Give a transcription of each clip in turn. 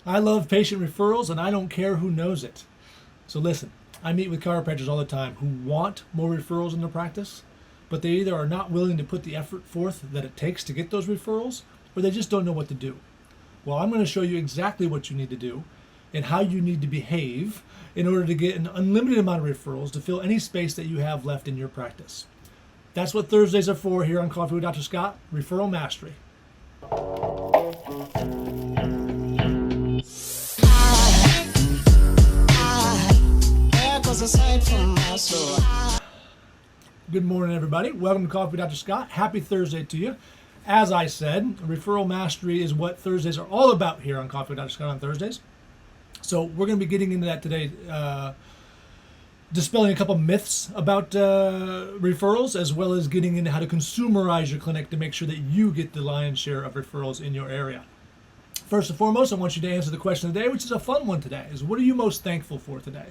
I love patient referrals and I don't care who knows it. So listen, I meet with chiropractors all the time who want more referrals in their practice, but they either are not willing to put the effort forth that it takes to get those referrals, or they just don't know what to do. Well, I'm going to show you exactly what you need to do and how you need to behave in order to get an unlimited amount of referrals to fill any space that you have left in your practice. That's what Thursdays are for here on Coffee with Dr. Scott, Referral Mastery. Good morning, everybody. Welcome to Coffee with Dr. Scott. Happy Thursday to you. As I said, referral mastery is what Thursdays are all about here on Coffee with Dr. Scott on Thursdays. So we're going to be getting into that today, dispelling a couple myths about referrals, as well as getting into how to consumerize your clinic to make sure that you get the lion's share of referrals in your area. First and foremost, I want you to answer the question of the day, which is a fun one today, is what are you most thankful for today?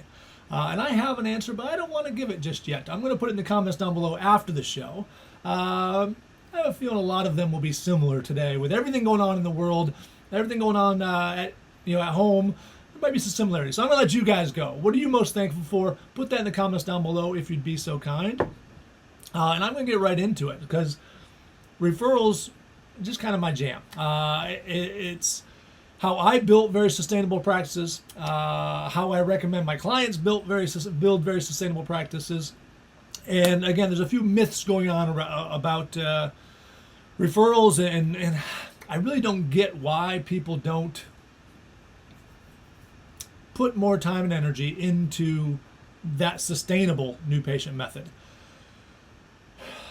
And I have an answer, but I don't want to give it just yet. I'm going to put it in the comments down below after the show. I have a feeling a lot of them will be similar today. With everything going on in the world, everything going on at home, there might be some similarities. So I'm going to let you guys go. What are you most thankful for? Put that in the comments down below if you'd be so kind. And I'm going to get right into it because referrals are just kind of my jam. It's how I built very sustainable practices, how I recommend my clients build very sustainable practices. And again, there's a few myths going on about referrals, and I really don't get why people don't put more time and energy into that sustainable new patient method.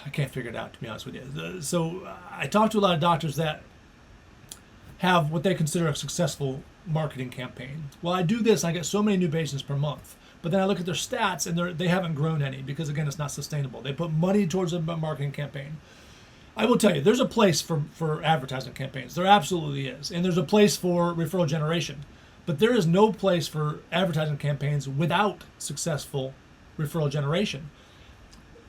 I can't figure it out, to be honest with you. So I talk to a lot of doctors that have what they consider a successful marketing campaign. Well, I do this, I get so many new patients per month. But then I look at their stats and they haven't grown any because, again, it's not sustainable. They put money towards a marketing campaign. I will tell you, there's a place for advertising campaigns. There absolutely is. And there's a place for referral generation. But there is no place for advertising campaigns without successful referral generation.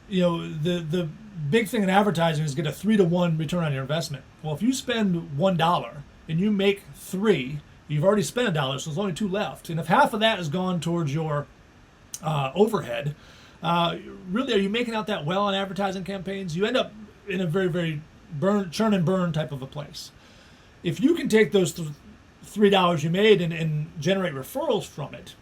You know, the big thing in advertising is get a 3-to-1 return on your investment. Well, if you spend $1 and you make 3, you've already spent $1, so there's only 2 left. And if half of that has gone towards your overhead, really, are you making out that well on advertising campaigns? You end up in a very, very churn and burn type of a place. If you can take those $3 you made and generate referrals from it,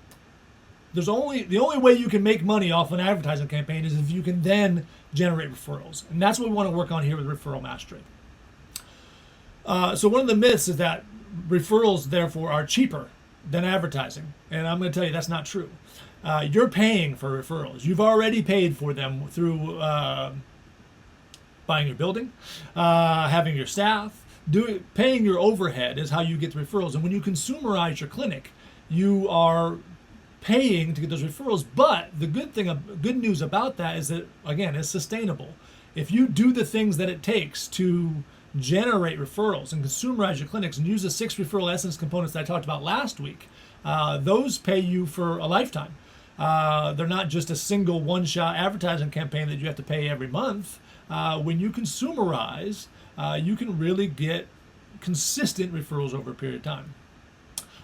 the only way you can make money off an advertising campaign is if you can then generate referrals. And that's what we want to work on here with Referral Mastery. So one of the myths is that referrals, therefore, are cheaper than advertising. And I'm going to tell you that's not true. You're paying for referrals. You've already paid for them through buying your building, having your staff. Paying your overhead is how you get the referrals. And when you consumerize your clinic, you are paying to get those referrals. But the good news about that is that, again, it's sustainable. If you do the things that it takes to generate referrals and consumerize your clinics and use the 6 referral essence components that I talked about last week, those pay you for a lifetime. They're not just a single one-shot advertising campaign that you have to pay every month. When you consumerize, you can really get consistent referrals over a period of time.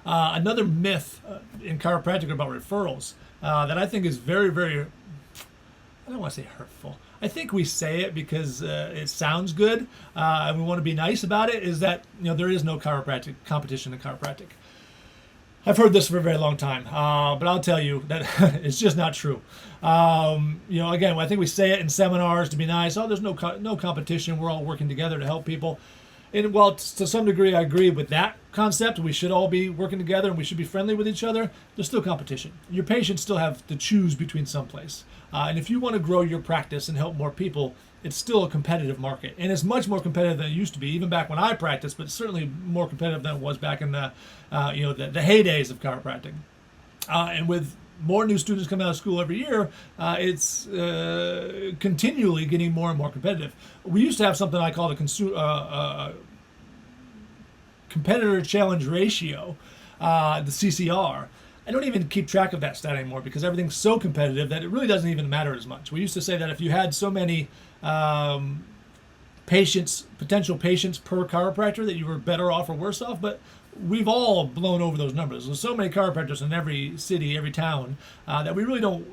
Another myth in chiropractic about referrals that I think is very, very, I don't want to say hurtful. I think we say it because it sounds good and we want to be nice about it, is that there is no chiropractic competition in chiropractic. I've heard this for a very long time, but I'll tell you that it's just not true. Again, I think we say it in seminars to be nice. Oh, there's no competition. We're all working together to help people. And while to some degree I agree with that concept, we should all be working together and we should be friendly with each other, there's still competition. Your patients still have to choose between someplace. And if you want to grow your practice and help more people, it's still a competitive market. And it's much more competitive than it used to be, even back when I practiced, but certainly more competitive than it was back in the heydays of chiropractic. And with more new students coming out of school every year, it's continually getting more and more competitive. We used to have something I call the competitor challenge ratio, the CCR. I don't even keep track of that stat anymore because everything's so competitive that it really doesn't even matter as much. We used to say that if you had so many potential patients per chiropractor that you were better off or worse off, but we've all blown over those numbers. There's so many chiropractors in every city, every town, that we really don't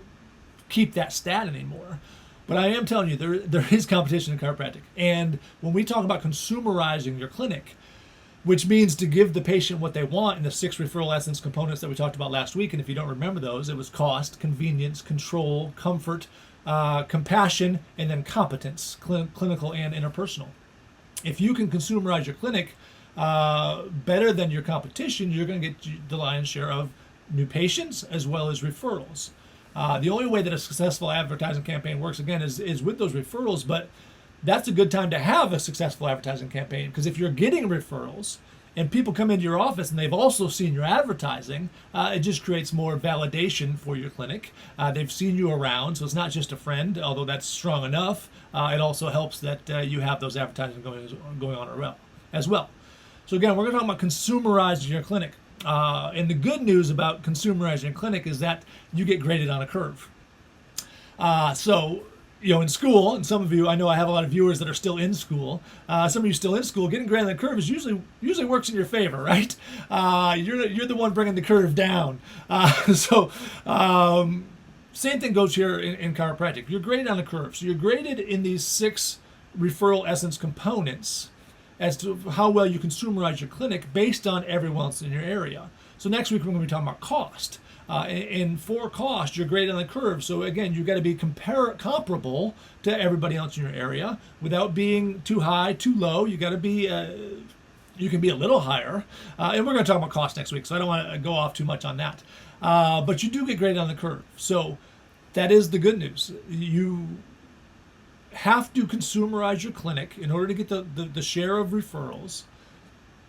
keep that stat anymore. But I am telling you, there is competition in chiropractic. And when we talk about consumerizing your clinic, which means to give the patient what they want in the 6 referral essence components that we talked about last week. And if you don't remember those, it was cost, convenience, control, comfort, compassion, and then competence, clinical and interpersonal. If you can consumerize your clinic better than your competition, you're going to get the lion's share of new patients as well as referrals. The only way that a successful advertising campaign works, again, is with those referrals, but that's a good time to have a successful advertising campaign, because if you're getting referrals and people come into your office and they've also seen your advertising, it just creates more validation for your clinic. They've seen you around, so it's not just a friend, although that's strong enough. It also helps that you have those advertising going on as well. So again, we're going to talk about consumerizing your clinic. And the good news about consumerizing your clinic is that you get graded on a curve. So in school, and some of you, I know I have a lot of viewers that are still in school. Some of you still in school, getting graded on the curve is usually works in your favor, right? You're the one bringing the curve down. Same thing goes here in chiropractic. You're graded on a curve. So you're graded in these 6 referral essence components as to how well you consumerize your clinic based on everyone else in your area. So next week we're going to be talking about cost. And for cost, you're graded on the curve. So again, you've got to be comparable to everybody else in your area without being too high, too low. You got to be, you can be a little higher. And we're going to talk about cost next week, so I don't want to go off too much on that. But you do get graded on the curve. So that is the good news. You have to consumerize your clinic in order to get the share of referrals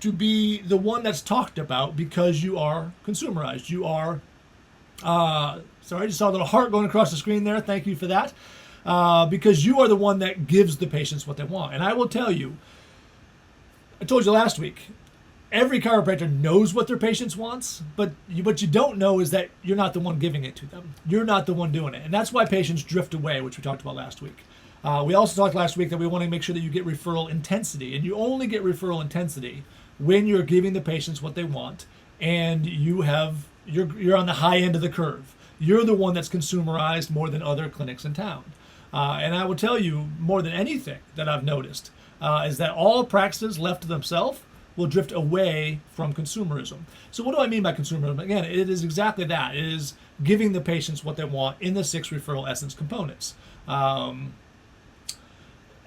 to be the one that's talked about, because you are consumerized. You are sorry, I just saw a little heart going across the screen there. Thank you for that. Because you are the one that gives the patients what they want. And I will tell you, I told you last week, every chiropractor knows what their patients wants, but what you don't know is that you're not the one giving it to them. You're not the one doing it. And that's why patients drift away, which we talked about last week. We also talked last week that we want to make sure that you get referral intensity. And you only get referral intensity when you're giving the patients what they want, and you're on the high end of the curve. You're the one that's consumerized more than other clinics in town. And I will tell you, more than anything that I've noticed, is that all practices left to themselves will drift away from consumerism. So what do I mean by consumerism? Again, it is exactly that. It is giving the patients what they want in the 6 referral essence components.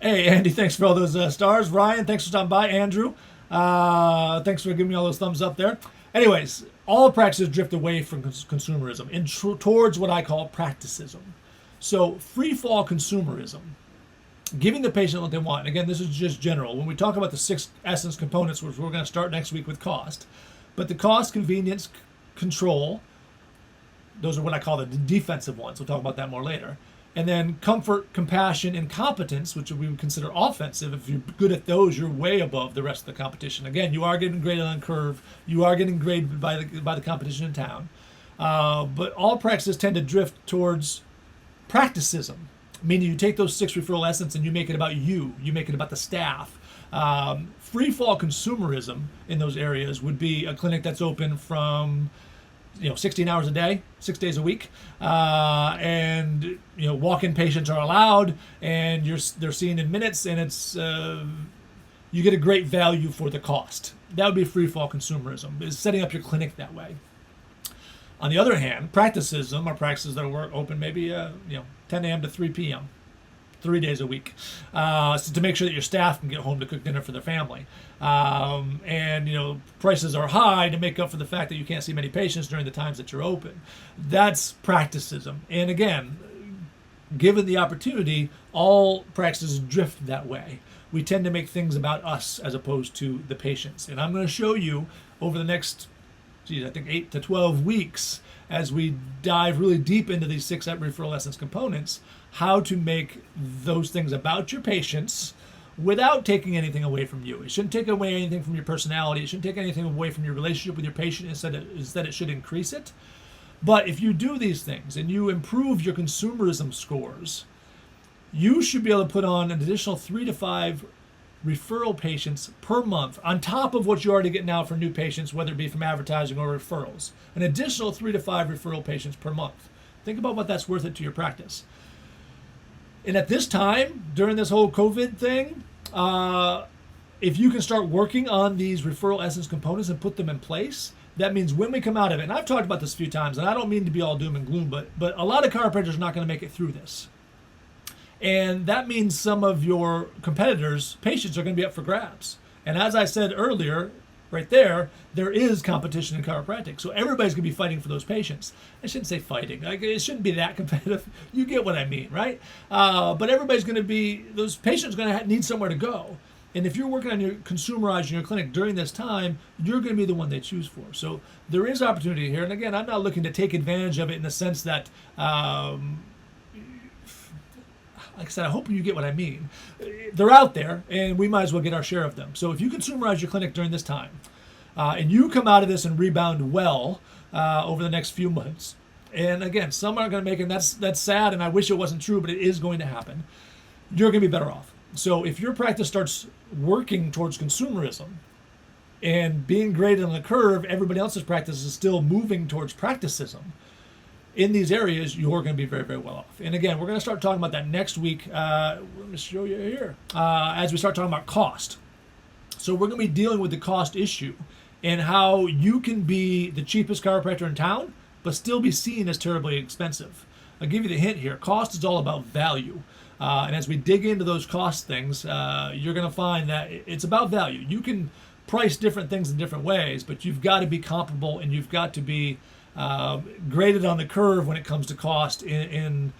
Hey, Andy, thanks for all those stars. Ryan, thanks for stopping by. Andrew, thanks for giving me all those thumbs up there. Anyways, all practices drift away from consumerism and towards what I call practicism. So free fall consumerism, giving the patient what they want. And again, this is just general. When we talk about the 6 essence components, which we're going to start next week with cost, but the cost, convenience, control, those are what I call the defensive ones. We'll talk about that more later. And then comfort, compassion, and competence, which we would consider offensive. If you're good at those, you're way above the rest of the competition. Again, you are getting graded on curve. You are getting graded by the competition in town. But all practices tend to drift towards practicism, meaning you take those 6 referral essence and you make it about you. You make it about the staff. Free fall consumerism in those areas would be a clinic that's open from 16 hours a day, 6 days a week, and walk-in patients are allowed, and they're seen in minutes, and it's you get a great value for the cost. That would be free fall consumerism, is setting up your clinic that way. On the other hand, practicism are practices that are open maybe 10 a.m. to 3 p.m. 3 days a week, so to make sure that your staff can get home to cook dinner for their family. And prices are high to make up for the fact that you can't see many patients during the times that you're open. That's practicism. And again, given the opportunity, all practices drift that way. We tend to make things about us as opposed to the patients. And I'm going to show you over the next, I think 8 to 12 weeks, as we dive really deep into these 6 referral essence components, how to make those things about your patients without taking anything away from you. It shouldn't take away anything from your personality. It shouldn't take anything away from your relationship with your patient. Instead, it should increase it. But if you do these things and you improve your consumerism scores, you should be able to put on an additional 3 to 5 referral patients per month on top of what you already get now for new patients, whether it be from advertising or referrals. An additional 3 to 5 referral patients per month. Think about what that's worth it to your practice. And at this time, during this whole COVID thing, if you can start working on these referral essence components and put them in place, that means when we come out of it, and I've talked about this a few times, and I don't mean to be all doom and gloom, but a lot of chiropractors are not going to make it through this. And that means some of your competitors' patients are going to be up for grabs. And as I said earlier, right there is competition in chiropractic. So everybody's going to be fighting for those patients. I shouldn't say fighting. It shouldn't be that competitive. You get what I mean, right? But everybody's going to be, those patients are going to need somewhere to go. And if you're working on your consumerizing your clinic during this time, you're going to be the one they choose for. So there is opportunity here. And again, I'm not looking to take advantage of it in the sense that, like I said, I hope you get what I mean. They're out there, and we might as well get our share of them. So if you consumerize your clinic during this time, and you come out of this and rebound well over the next few months, and again, some aren't going to make it, and that's sad, and I wish it wasn't true, but it is going to happen, you're going to be better off. So if your practice starts working towards consumerism and being graded on the curve, everybody else's practice is still moving towards practicism. In these areas, you're going to be very, very well off. And again, we're going to start talking about that next week. Let me show you here. As we start talking about cost. So we're going to be dealing with the cost issue and how you can be the cheapest chiropractor in town, but still be seen as terribly expensive. I'll give you the hint here. Cost is all about value. And as we dig into those cost things, you're going to find that it's about value. You can price different things in different ways, but you've got to be comparable and you've got to be graded on the curve when it comes to cost in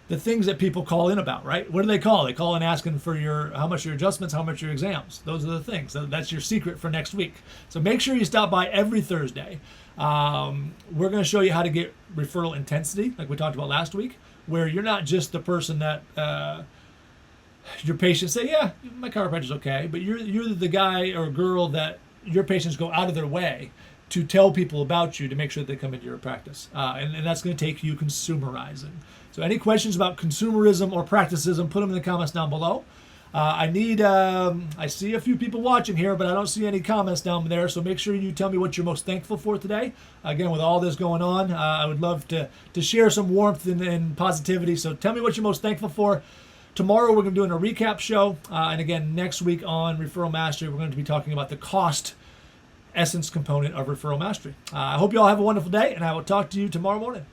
the things that people call in about, right? What do they call? They call in asking for how much your adjustments, how much your exams. Those are the things. That's your secret for next week. So make sure you stop by every Thursday. We're going to show you how to get referral intensity, like we talked about last week, where you're not just the person that your patients say, yeah, my chiropractor's okay, but you're the guy or girl that your patients go out of their way to tell people about you to make sure that they come into your practice. And that's going to take you consumerizing. So any questions about consumerism or practicism, put them in the comments down below. I see a few people watching here, but I don't see any comments down there. So make sure you tell me what you're most thankful for today. Again, with all this going on, I would love to share some warmth and positivity. So tell me what you're most thankful for. Tomorrow we're going to be doing a recap show. And again, next week on Referral Mastery, we're going to be talking about the cost essence component of Referral Mastery. I hope you all have a wonderful day, and I will talk to you tomorrow morning.